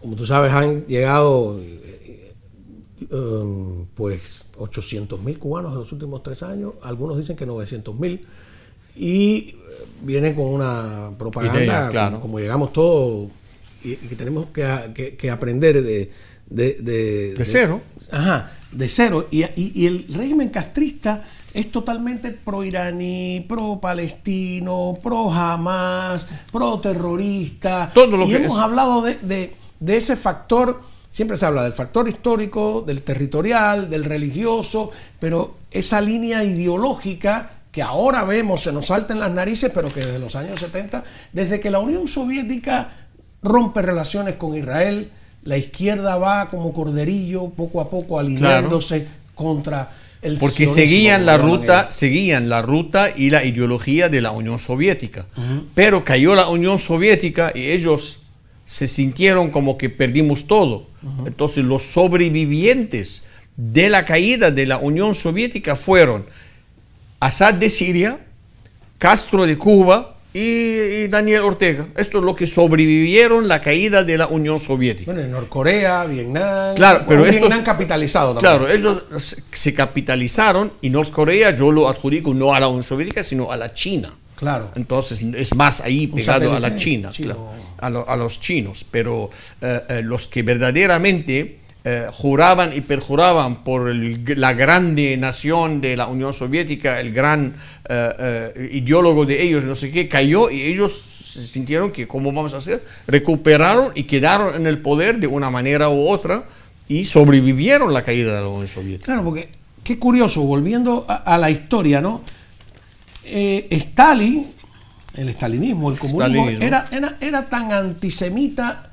como tú sabes, han llegado pues 800.000 cubanos en los últimos 3 años. Algunos dicen que 900.000. Y vienen con una propaganda, idea, claro, como llegamos todos, y que tenemos que aprender de cero. Ajá, de cero. Y el régimen castrista es totalmente pro-iraní, pro-palestino, pro-Hamas, pro-terrorista. Todo lo y que hemos es. hablado de ese factor. Siempre se habla del factor histórico, del territorial, del religioso, pero esa línea ideológica que ahora vemos, se nos salta en las narices, pero que desde los años 70, desde que la Unión Soviética rompe relaciones con Israel, la izquierda va como corderillo, poco a poco alineándose contra el porque sionismo, seguían la ruta y la ideología de la Unión Soviética. Pero cayó la Unión Soviética y ellos se sintieron como que perdimos todo. Entonces los sobrevivientes de la caída de la Unión Soviética fueron Assad de Siria, Castro de Cuba y Daniel Ortega. Esto es lo que sobrevivieron la caída de la Unión Soviética. Bueno, en Norcorea, Vietnam. Claro, pero Vietnam estos capitalizado también. Claro, ellos se capitalizaron y Norcorea yo lo adjudico no a la Unión Soviética, sino a la China. Claro. Entonces es más ahí pegado a la China, claro, a los chinos. Pero los que verdaderamente juraban y perjuraban por la grande nación de la Unión Soviética, el gran ideólogo de ellos, no sé qué, cayó y ellos se sintieron que ¿cómo vamos a hacer? Recuperaron y quedaron en el poder de una manera u otra y sobrevivieron la caída de la Unión Soviética. Claro, porque qué curioso, volviendo a la historia, ¿no? Stalin, el stalinismo, el comunismo, era tan antisemita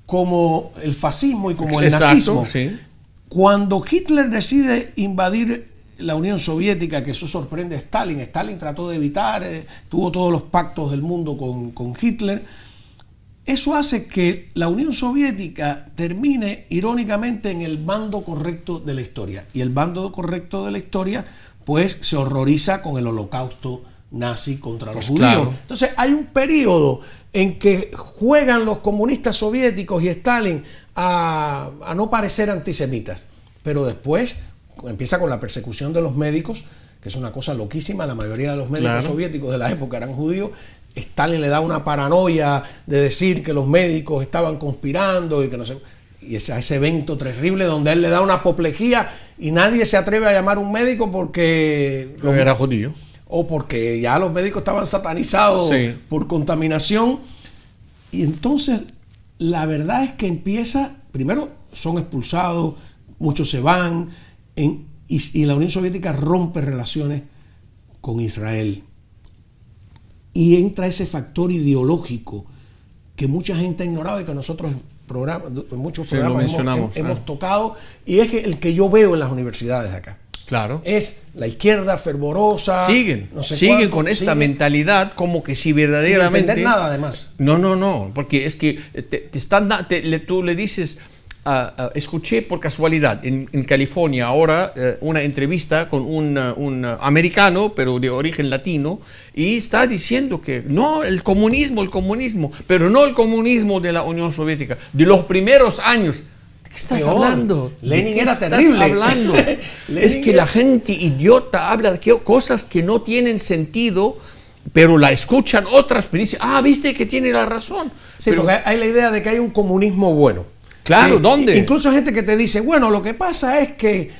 como el fascismo y como el nazismo. Sí. Cuando Hitler decide invadir la Unión Soviética, que eso sorprende a Stalin, Stalin trató de evitar, tuvo todos los pactos del mundo con Hitler, eso hace que la Unión Soviética termine irónicamente en el bando correcto de la historia. Y el bando correcto de la historia pues se horroriza con el holocausto nazi contra los judíos. Claro. Entonces hay un periodo en que juegan los comunistas soviéticos y Stalin a no parecer antisemitas, pero después empieza con la persecución de los médicos, que es una cosa loquísima. La mayoría de los médicos soviéticos de la época eran judíos. Stalin le da una paranoia de decir que los médicos estaban conspirando y que no sé. Y ese evento terrible donde él le da una apoplejía y nadie se atreve a llamar a un médico porque era judío. O porque ya los médicos estaban satanizados por contaminación. Y entonces la verdad es que empieza, primero son expulsados, muchos se van, y la Unión Soviética rompe relaciones con Israel. Y entra ese factor ideológico que mucha gente ha ignorado y que nosotros en muchos programas hemos tocado, y es el que yo veo en las universidades de acá. Claro. Es la izquierda fervorosa. Siguen con esta mentalidad como que si verdaderamente... Sin entender nada, además. No, porque es que tú le dices... escuché por casualidad en California ahora una entrevista con un americano, pero de origen latino, y está diciendo que no, el comunismo, pero no el comunismo de la Unión Soviética, de los primeros años. ¿De qué estás hablando? Lenin era terrible. Hablando? Es que la gente idiota habla de cosas que no tienen sentido, pero la escuchan otras, pero dicen, viste que tiene la razón. Sí, pero, porque hay la idea de que hay un comunismo bueno. Claro, ¿dónde? Incluso hay gente que te dice, bueno, lo que pasa es que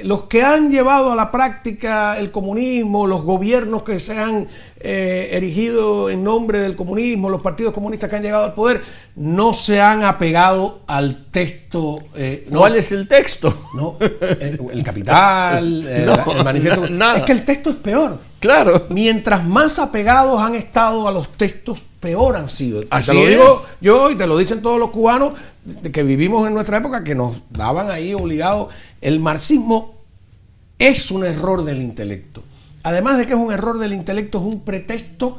los que han llevado a la práctica el comunismo, los gobiernos que se han erigido en nombre del comunismo, los partidos comunistas que han llegado al poder, no se han apegado al texto. ¿Cuál es el texto? No, el Capital, el manifiesto. Nada. Es que el texto es peor. Claro. Mientras más apegados han estado a los textos, peor han sido. Así te lo digo yo y te lo dicen todos los cubanos que vivimos en nuestra época, que nos daban ahí obligados. El marxismo es un error del intelecto. Además de que es un error del intelecto, es un pretexto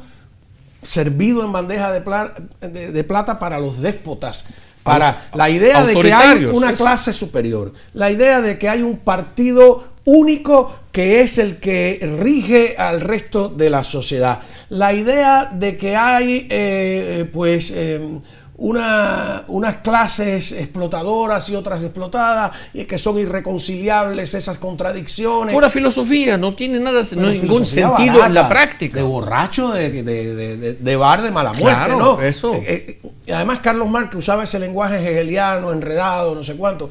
servido en bandeja de plata para los déspotas. Para la idea de que hay una clase superior. La idea de que hay un partido único que es el que rige al resto de la sociedad. La idea de que hay unas clases explotadoras y otras explotadas, y que son irreconciliables esas contradicciones. Pura filosofía, no tiene nada, no hay ningún sentido barata, en la práctica. De borracho, de bar de mala muerte, claro, ¿no? Eso. Y además Carlos Marx usaba ese lenguaje hegeliano, enredado, no sé cuánto.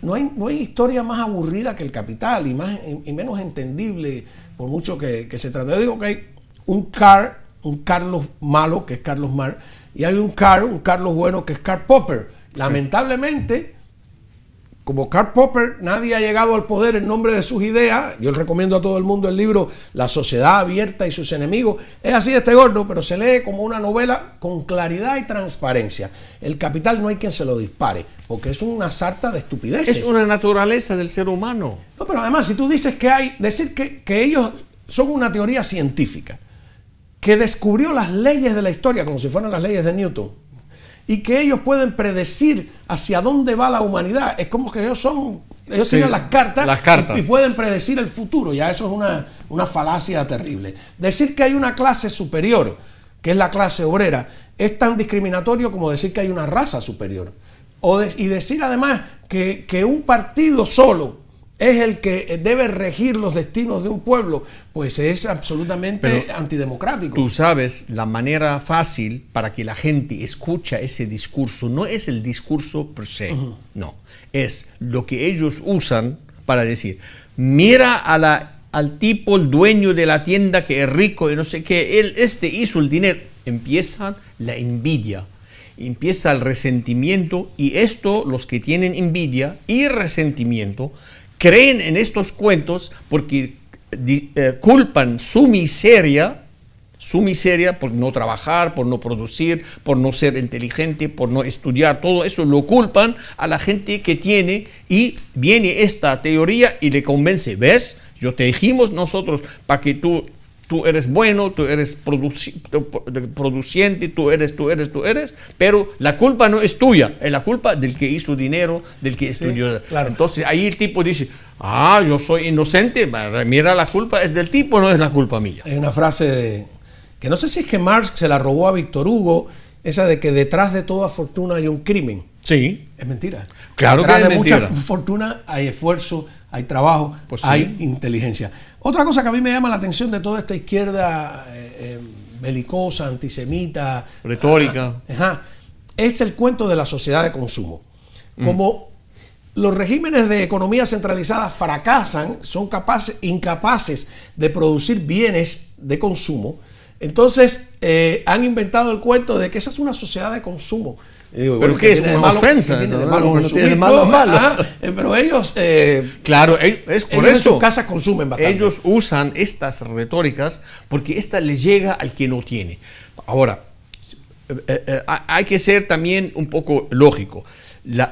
No hay historia más aburrida que El Capital y menos entendible, por mucho que se trate. Yo digo que hay un Carlos malo, que es Carlos Marx, y hay un Carlos bueno, que es Karl Popper. Lamentablemente, como Karl Popper, nadie ha llegado al poder en nombre de sus ideas. Yo le recomiendo a todo el mundo el libro La sociedad abierta y sus enemigos. Es así este gordo, pero se lee como una novela con claridad y transparencia. El Capital no hay quien se lo dispare, porque es una sarta de estupideces. Es una naturaleza del ser humano. No, pero además, si tú dices decir que ellos son una teoría científica, que descubrió las leyes de la historia como si fueran las leyes de Newton, y que ellos pueden predecir hacia dónde va la humanidad, es como que ellos tienen las cartas. Y pueden predecir el futuro. Ya eso es una falacia terrible. Decir que hay una clase superior, que es la clase obrera, es tan discriminatorio como decir que hay una raza superior. Y decir además que un partido solo es el que debe regir los destinos de un pueblo, pues es absolutamente antidemocrático. Tú sabes, la manera fácil para que la gente escucha ese discurso no es el discurso per se, no, es lo que ellos usan para decir, mira al tipo, el dueño de la tienda que es rico y no sé qué, este hizo el dinero. Empieza la envidia, empieza el resentimiento, y esto, los que tienen envidia y resentimiento, creen en estos cuentos porque culpan su miseria por no trabajar, por no producir, por no ser inteligente, por no estudiar. Todo eso lo culpan a la gente que tiene, y viene esta teoría y le convence. ¿Ves? Yo te dijimos nosotros para que tú eres bueno, tú eres produciente, tú eres, pero la culpa no es tuya, es la culpa del que hizo dinero, del que estudió. Claro. Entonces ahí el tipo dice, yo soy inocente, mira, la culpa es del tipo, no es la culpa mía. Hay una frase que no sé si es que Marx se la robó a Víctor Hugo, esa de que detrás de toda fortuna hay un crimen. Sí. Es mentira. Claro detrás que es de mentira. mucha fortuna hay esfuerzo, hay trabajo, pues sí, hay inteligencia. Otra cosa que a mí me llama la atención de toda esta izquierda belicosa, antisemita, retórica, es el cuento de la sociedad de consumo. Como los regímenes de economía centralizada fracasan, son incapaces de producir bienes de consumo, entonces han inventado el cuento de que esa es una sociedad de consumo. Digo, pero ¿qué es una ofensa? Pero ellos, claro, es por ellos eso en sus casas consumen bastante. Ellos usan estas retóricas porque esta les llega al que no tiene. Ahora, hay que ser también un poco lógico.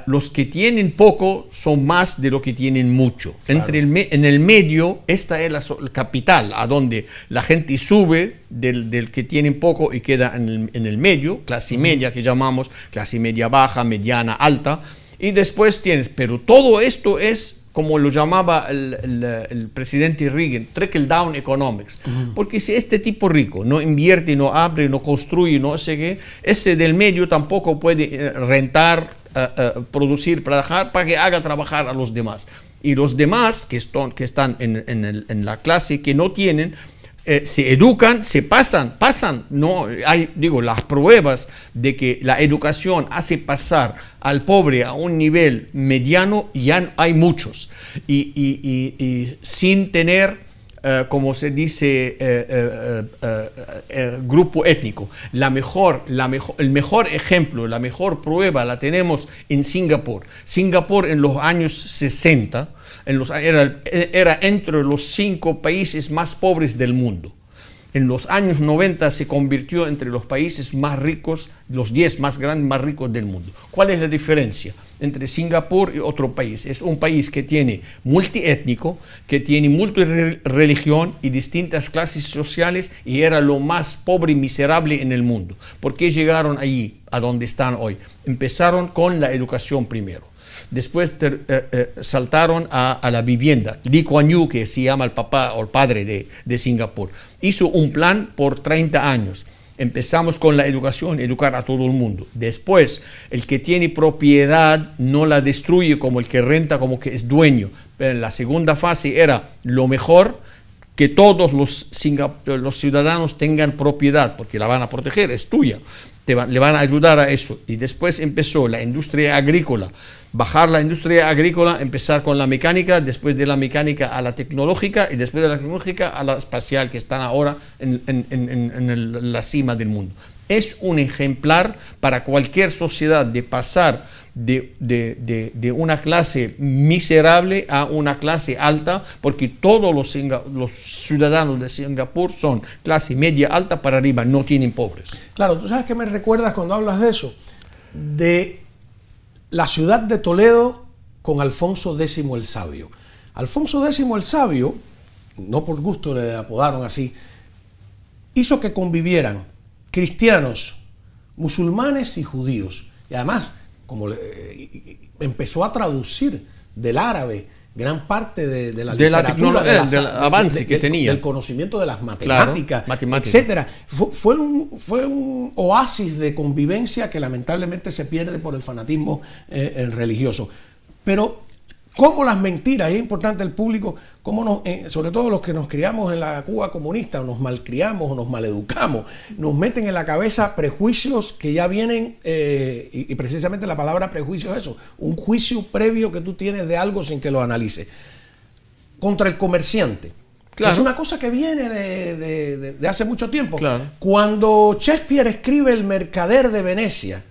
Los que tienen poco son más de lo que tienen mucho. Claro. En el medio, esta es el capital, a donde la gente sube del que tienen poco y queda en el medio, clase media que llamamos, clase media baja, mediana, alta, y después tienes, pero todo esto es, como lo llamaba el presidente Reagan, trickle down economics. Porque si este tipo rico no invierte, no abre, no construye, no sé qué, ese del medio tampoco puede rentar, producir, trabajar, para que haga trabajar a los demás. Y los demás que están en la clase, que no tienen, se educan, se pasan. No hay, las pruebas de que la educación hace pasar al pobre a un nivel mediano, ya hay muchos. Y sin tener, como se dice, grupo étnico. El mejor ejemplo, la mejor prueba la tenemos en Singapur. Singapur en los años 60 era entre los 5 países más pobres del mundo. En los años 90 se convirtió entre los países más ricos, los 10 más grandes, más ricos del mundo. ¿Cuál es la diferencia entre Singapur y otro país? Es un país que tiene multiétnico, que tiene multireligión y distintas clases sociales, y era lo más pobre y miserable en el mundo. ¿Por qué llegaron allí, a donde están hoy? Empezaron con la educación primero. Después saltaron a la vivienda. Lee Kuan Yew, que se llama el papá o el padre de Singapur, hizo un plan por 30 años. Empezamos con la educación, educar a todo el mundo. Después, el que tiene propiedad no la destruye como el que renta, como que es dueño. Pero la segunda fase era lo mejor, que todos los ciudadanos tengan propiedad, porque la van a proteger, es tuya. Le van a ayudar a eso. Y después empezó la industria agrícola. Bajar la industria agrícola, empezar con la mecánica, después de la mecánica a la tecnológica y después de la tecnológica a la espacial, que están ahora en la cima del mundo. Es un ejemplar para cualquier sociedad de pasar de una clase miserable a una clase alta, porque todos los ciudadanos de Singapur son clase media alta para arriba, no tienen pobres. Claro, tú sabes que me recuerdas cuando hablas de eso, de la ciudad de Toledo con Alfonso X el Sabio. Alfonso X el Sabio, no por gusto le apodaron así, hizo que convivieran cristianos, musulmanes y judíos. Y además, como empezó a traducir del árabe gran parte de la literatura, del avance que tenía, del conocimiento de las matemáticas, claro, etcétera. Fue un oasis de convivencia que lamentablemente se pierde por el fanatismo religioso. Pero cómo las mentiras, es importante el público, cómo sobre todo los que nos criamos en la Cuba comunista, o nos malcriamos o nos maleducamos, nos meten en la cabeza prejuicios que ya vienen, y precisamente la palabra prejuicio es eso, un juicio previo que tú tienes de algo sin que lo analices. Contra el comerciante. Claro. Es una cosa que viene de hace mucho tiempo. Claro. Cuando Shakespeare escribe El mercader de Venecia,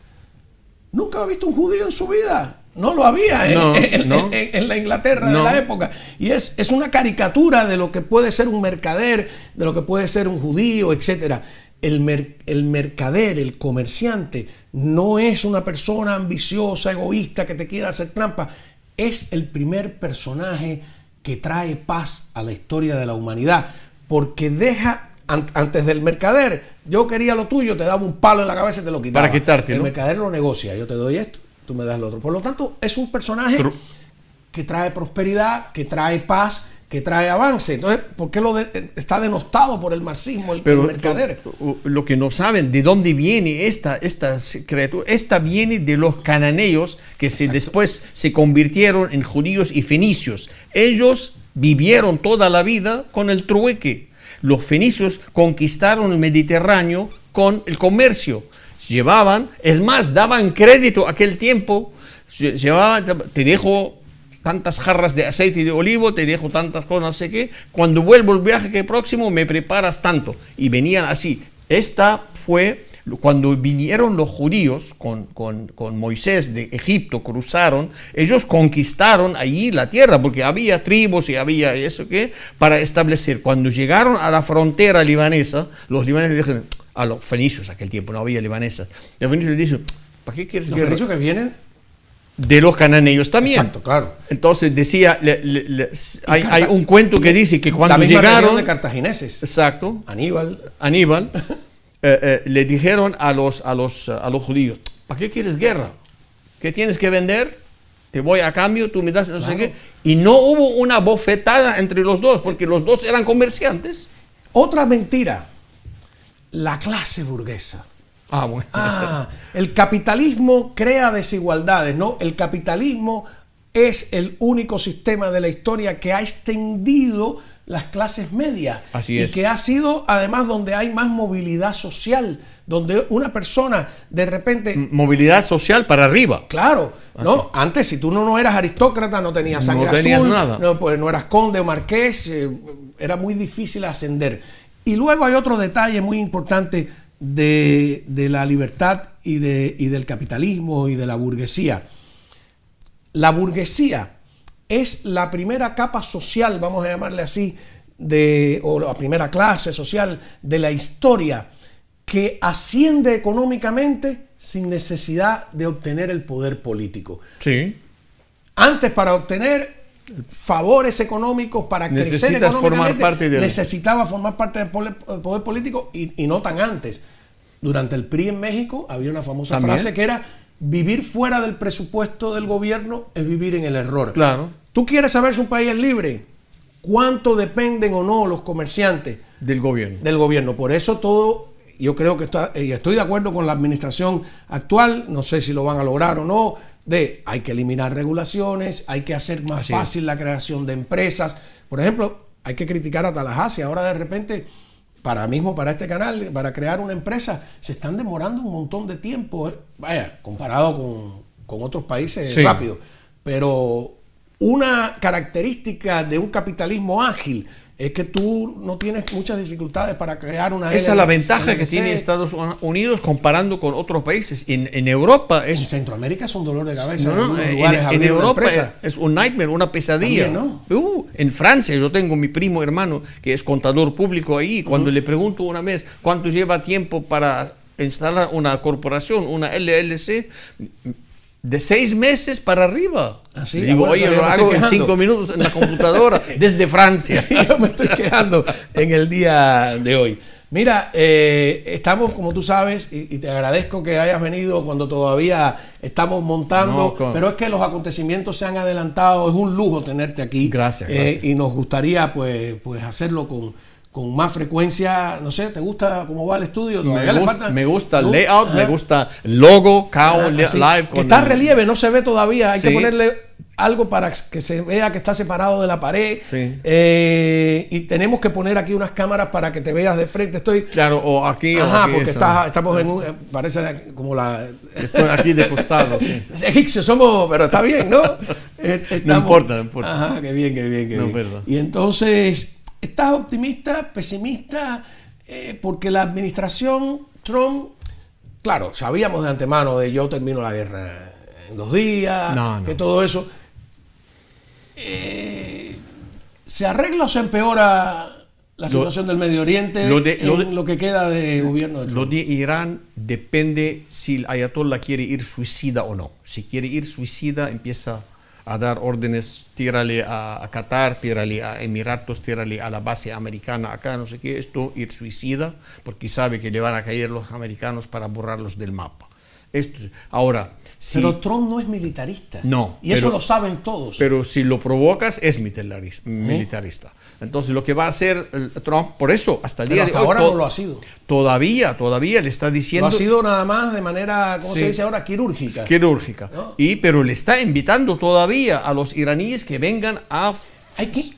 nunca ha visto un judío en su vida. No lo había en la Inglaterra de la época. Y es una caricatura de lo que puede ser un mercader, de lo que puede ser un judío, etc. El mercader, el comerciante, no es una persona ambiciosa, egoísta, que te quiera hacer trampa. Es el primer personaje que trae paz a la historia de la humanidad. Porque deja, antes del mercader, yo quería lo tuyo, te daba un palo en la cabeza y te lo quitaba. Para quitarte, el ¿no? mercader lo negocia, yo te doy esto, tú me das lo otro. Por lo tanto, es un personaje que trae prosperidad, que trae paz, que trae avance. Entonces, ¿por qué está denostado por el marxismo el mercader? Lo que no saben, ¿de dónde viene esta criatura? Esta viene de los cananeos que después se convirtieron en judíos y fenicios. Ellos vivieron toda la vida con el trueque. Los fenicios conquistaron el Mediterráneo con el comercio. Llevaban, es más, daban crédito aquel tiempo. Llevaban, te dejo tantas jarras de aceite de olivo, te dejo tantas cosas, no sé qué. Cuando vuelvo el viaje próximo, me preparas tanto. Y venían así. Esta fue cuando vinieron los judíos con Moisés de Egipto, cruzaron, ellos conquistaron allí la tierra, porque había tribus y había eso que para establecer. Cuando llegaron a la frontera libanesa, los libaneses dijeron a los fenicios, aquel tiempo no había libanesas, los fenicios dicen, ¿para qué quieres los fenicios que vienen? De los cananeos también. Exacto, claro. Entonces decía, hay un cuento que dice que cuando la misma llegaron de cartagineses. Exacto. Aníbal. Le dijeron a los judíos, ¿para qué quieres guerra? ¿Qué tienes que vender? Te voy a cambio, tú me das no sé qué. Y no hubo una bofetada entre los dos, porque los dos eran comerciantes. Otra mentira, la clase burguesa. Bueno. El capitalismo crea desigualdades, ¿no? El capitalismo es el único sistema de la historia que ha extendido las clases medias. Así es. Y que ha sido, además, donde hay más movilidad social, donde una persona de repente... Movilidad social para arriba. Claro, ¿no? Antes, si tú no eras aristócrata, no tenías sangre azul, tenías nada. Pues no eras conde o marqués, era muy difícil ascender. Y luego hay otro detalle muy importante de la libertad y del capitalismo y de la burguesía. La burguesía es la primera capa social, vamos a llamarle así, o la primera clase social de la historia que asciende económicamente sin necesidad de obtener el poder político. Sí. Antes, para obtener favores económicos, para crecer económicamente, necesitaba formar parte del poder político y no tan antes. Durante el PRI en México había una famosa frase que era: vivir fuera del presupuesto del gobierno es vivir en el error. Claro. ¿Tú quieres saber si un país es libre? ¿Cuánto dependen o no los comerciantes? Del gobierno. Del gobierno. Por eso todo yo creo que estoy de acuerdo con la administración actual, no sé si lo van a lograr o no, hay que eliminar regulaciones, hay que hacer más fácil la creación de empresas. Por ejemplo, hay que criticar a Tallahassee. Ahora de repente, para este canal, para crear una empresa, se están demorando un montón de tiempo. Vaya, comparado con otros países, rápido. Pero una característica de un capitalismo ágil es que tú no tienes muchas dificultades para crear una... Esa es la ventaja que tiene Estados Unidos comparando con otros países. En Europa en Centroamérica es un dolor de cabeza. En Europa es un nightmare, una pesadilla. También, ¿no? En Francia yo tengo mi primo hermano que es contador público ahí. Cuando le pregunto una vez cuánto lleva tiempo para instalar una corporación, una LLC, de 6 meses para arriba. Así, le digo, oye, lo hago en 5 minutos en la computadora desde Francia. Yo me estoy quejando en el día de hoy. Mira, estamos, como tú sabes, y te agradezco que hayas venido cuando todavía estamos montando, pero es que los acontecimientos se han adelantado, es un lujo tenerte aquí. Gracias. Y nos gustaría pues hacerlo con más frecuencia. No sé, ¿te gusta cómo va el estudio? Me gusta el layout, me gusta el logo, Kao Live. Está en relieve, no se ve todavía, hay que ponerle algo para que se vea que está separado de la pared. Y tenemos que poner aquí unas cámaras para que te veas de frente. Claro, o aquí. Porque estamos en un... Parece como la... Estoy aquí de costado. Egipcios somos, pero está bien, ¿no? No importa. Ajá, qué bien. Y entonces... ¿Estás optimista, pesimista? Porque la administración Trump, claro, sabíamos de antemano de yo termino la guerra en 2 días, que todo eso. ¿Se arregla o se empeora la situación del Medio Oriente lo que queda de gobierno de Trump? Lo de Irán depende si el ayatollah quiere ir suicida o no. Si quiere ir suicida, empieza a dar órdenes, tírale a Qatar, tírale a Emiratos, tírale a la base americana acá, no sé qué, ir suicida, porque sabe que le van a caer los americanos para borrarlos del mapa. Ahora, pero Trump no es militarista. No. Y eso lo saben todos. Pero si lo provocas, es militarista. Entonces, lo que va a hacer Trump, por eso, hasta el día de hoy... ahora no lo ha sido. Todavía le está diciendo... Lo ha sido nada más de manera, ¿cómo se dice ahora? Quirúrgica. ¿No? Pero le está invitando todavía a los iraníes que vengan a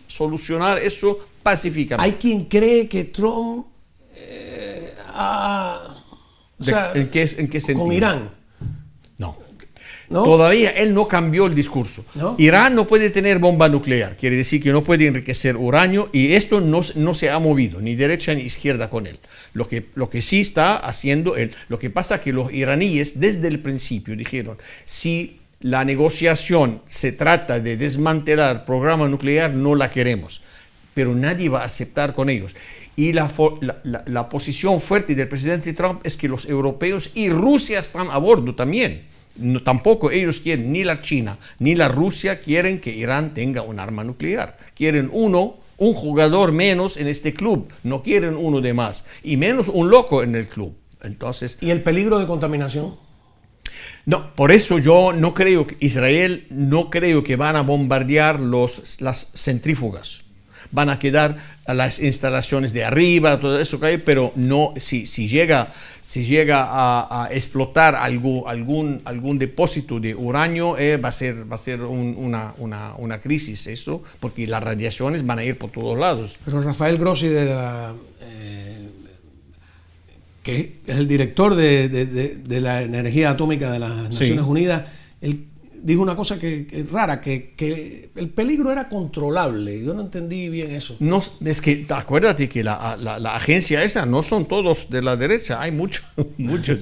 solucionar eso pacíficamente. Hay quien cree que Trump... ¿En qué sentido? Con Irán. No. Todavía él no cambió el discurso. Irán no puede tener bomba nuclear, quiere decir que no puede enriquecer uranio, y esto no se ha movido, ni derecha ni izquierda con él. Lo que sí está haciendo él, lo que pasa es que los iraníes desde el principio dijeron, si la negociación se trata de desmantelar el programa nuclear, no la queremos, pero nadie va a aceptar con ellos. Y la posición fuerte del presidente Trump es que los europeos y Rusia están a bordo también. Tampoco ellos quieren, ni la China ni la Rusia quieren que Irán tenga un arma nuclear. Quieren un jugador menos en este club, no quieren uno de más, y menos un loco en el club. Entonces, ¿y el peligro de contaminación? No, por eso yo no creo que Israel, no creo que van a bombardear las centrífugas. Van a quedar a las instalaciones de arriba, todo eso que hay, pero no, si llega a explotar algún depósito de uranio, va a ser una crisis eso, porque las radiaciones van a ir por todos lados. Pero Rafael Grossi, que es el director de la energía atómica de las Naciones Unidas, él dijo una cosa que es rara, que el peligro era controlable. Yo no entendí bien eso. No, es que acuérdate que la agencia esa no son todos de la derecha, hay muchos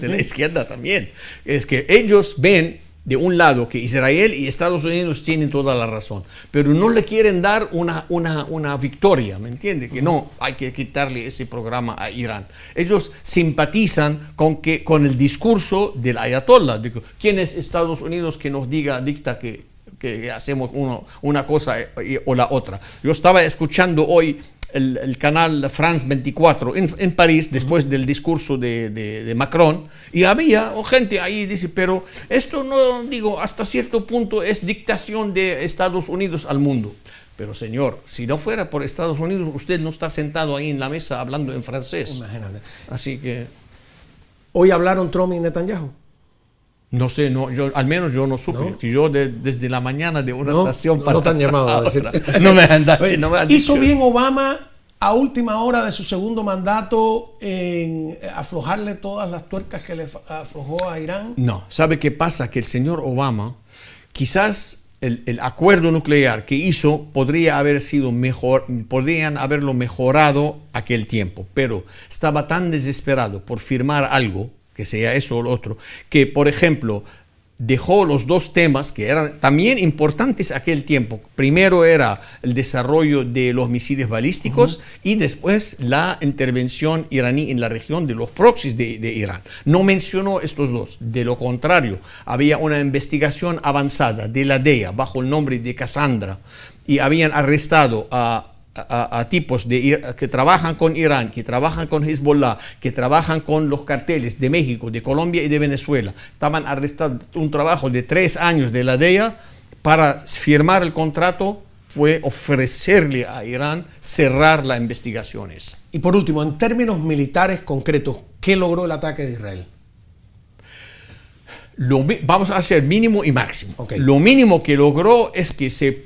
de la izquierda también. Es que ellos ven de un lado que Israel y Estados Unidos tienen toda la razón, pero no le quieren dar una victoria, ¿me entiende? Que no, hay que quitarle ese programa a Irán. Ellos simpatizan con el discurso del ayatollah. ¿Quién es Estados Unidos que nos dicta que hacemos una cosa o la otra? Yo estaba escuchando hoy el canal France 24 en París, después del discurso de Macron, y había gente ahí, dice, pero esto no, digo, hasta cierto punto es dictación de Estados Unidos al mundo. Pero señor, si no fuera por Estados Unidos, usted no está sentado ahí en la mesa hablando en francés. Imagínate. Así que... ¿Hoy hablaron Trump y Netanyahu? No sé, no, al menos yo no supe. ¿No? Que yo desde la mañana de una estación para no te han llamado a decir. No me han dado. Oye, No me han ¿hizo dicho. bien Obama a última hora de su segundo mandato en aflojarle todas las tuercas que le aflojó a Irán? No, ¿sabe qué pasa? Que el señor Obama, quizás el acuerdo nuclear que hizo podría haber sido mejor, podrían haberlo mejorado aquel tiempo, pero estaba tan desesperado por firmar algo, que sea eso o lo otro, que, por ejemplo, dejó los dos temas que eran también importantes aquel tiempo. Primero era el desarrollo de los misiles balísticos y después la intervención iraní en la región de los proxies de Irán. No mencionó estos dos. De lo contrario, había una investigación avanzada de la DEA bajo el nombre de Cassandra y habían arrestado a tipos que trabajan con Irán, que trabajan con Hezbollah, que trabajan con los carteles de México, de Colombia y de Venezuela. Estaban arrestados. Un trabajo de 3 años de la DEA para firmar el contrato fue ofrecerle a Irán cerrar las investigaciones. Y por último, en términos militares concretos, ¿qué logró el ataque de Israel? Vamos a hacer mínimo y máximo. Okay. Lo mínimo que logró es que se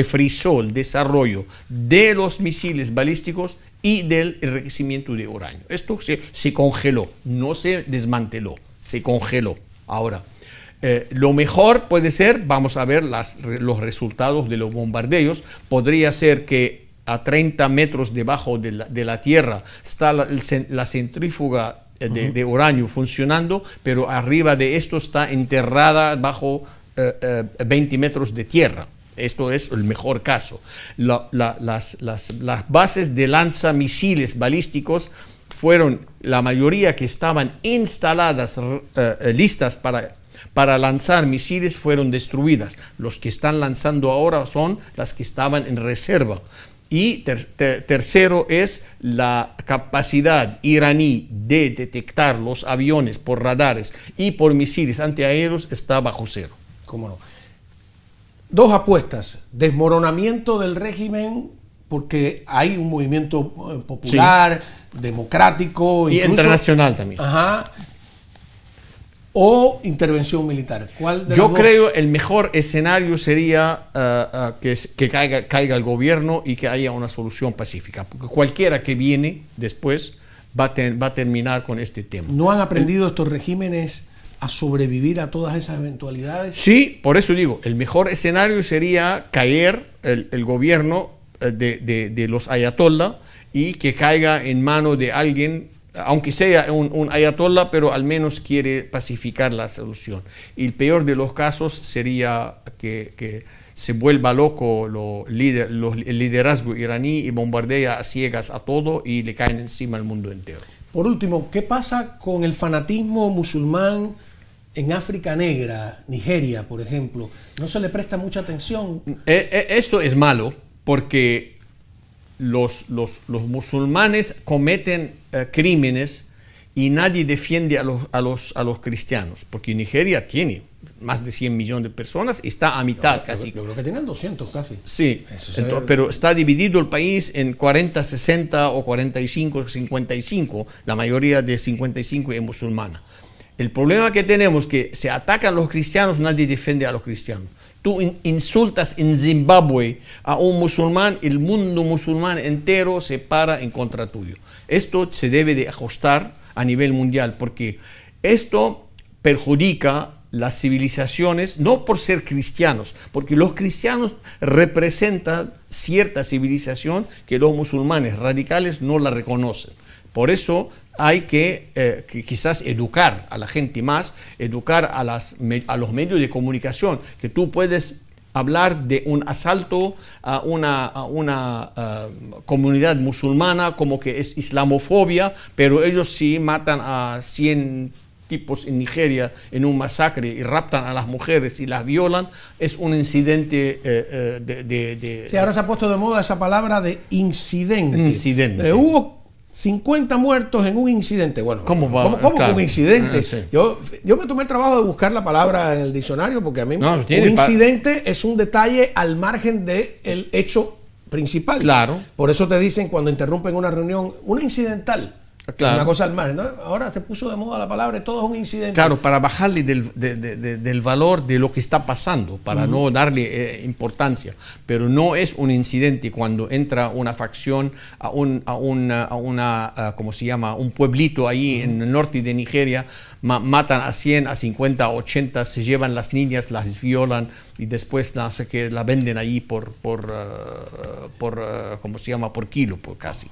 frizó el desarrollo de los misiles balísticos y del enriquecimiento de uranio. Esto se congeló, no se desmanteló, se congeló. Ahora, lo mejor puede ser, vamos a ver los resultados de los bombardeos, podría ser que a 30 metros debajo de la tierra está la centrífuga de uranio funcionando, pero arriba de esto está enterrada bajo 20 metros de tierra. Esto es el mejor caso. Las bases de lanzamisiles balísticos fueron la mayoría que estaban instaladas, listas para lanzar misiles, fueron destruidas. Los que están lanzando ahora son las que estaban en reserva. Y tercero es la capacidad iraní de detectar los aviones por radares y por misiles antiaéreos está bajo cero. ¿Cómo no? Dos apuestas. Desmoronamiento del régimen porque hay un movimiento popular, democrático. Y incluso, internacional también. Ajá. O intervención militar. ¿Cuál de Yo las creo el mejor escenario sería que caiga el gobierno y que haya una solución pacífica, porque cualquiera que viene después va a terminar con este tema. ¿No han aprendido estos regímenes a sobrevivir a todas esas eventualidades? Sí, por eso digo, el mejor escenario sería caer el gobierno de los ayatollah y que caiga en manos de alguien, aunque sea un ayatollah, pero al menos quiere pacificar la solución. Y el peor de los casos sería que se vuelva loco el liderazgo iraní y bombardea a ciegas a todo y le caen encima al mundo entero. Por último, ¿qué pasa con el fanatismo musulmán en África Negra, Nigeria, por ejemplo? ¿No se le presta mucha atención? Esto es malo porque los musulmanes cometen crímenes y nadie defiende a los cristianos, porque Nigeria tiene más de 100 millones de personas, está a mitad casi. Yo creo que tienen 200 casi. Sí, pero está dividido el país en 40, 60 o 45, 55, la mayoría de 55 es musulmana. El problema que tenemos es que se atacan los cristianos, nadie defiende a los cristianos. Tú insultas en Zimbabue a un musulmán, el mundo musulmán entero se para en contra tuyo. Esto se debe de ajustar a nivel mundial porque esto perjudica las civilizaciones, no por ser cristianos, porque los cristianos representan cierta civilización que los musulmanes radicales no la reconocen. Por eso hay que quizás educar a la gente más, educar a los medios de comunicación, que tú puedes hablar de un asalto a una comunidad musulmana como que es islamofobia, pero ellos sí matan a 100 tipos en Nigeria en un masacre y raptan a las mujeres y las violan. Es un incidente Sí, ahora se ha puesto de moda esa palabra de incidente. Incidente. Hubo 50 muertos en un incidente. Bueno, ¿cómo claro. un incidente? Sí. Yo me tomé el trabajo de buscar la palabra en el diccionario porque a mí un incidente es un detalle al margen del hecho principal. Claro. Por eso te dicen cuando interrumpen una reunión, una incidental. Claro. Una cosa al mar, ¿no? Ahora se puso de moda la palabra, todo es un incidente. Claro, para bajarle del valor de lo que está pasando, para no darle importancia. Pero no es un incidente cuando entra una facción a ¿cómo se llama? Un pueblito ahí en el norte de Nigeria, matan a 100, a 50, a 80, se llevan las niñas, las violan y después la venden ahí por ¿cómo se llama? Por kilo, por casi.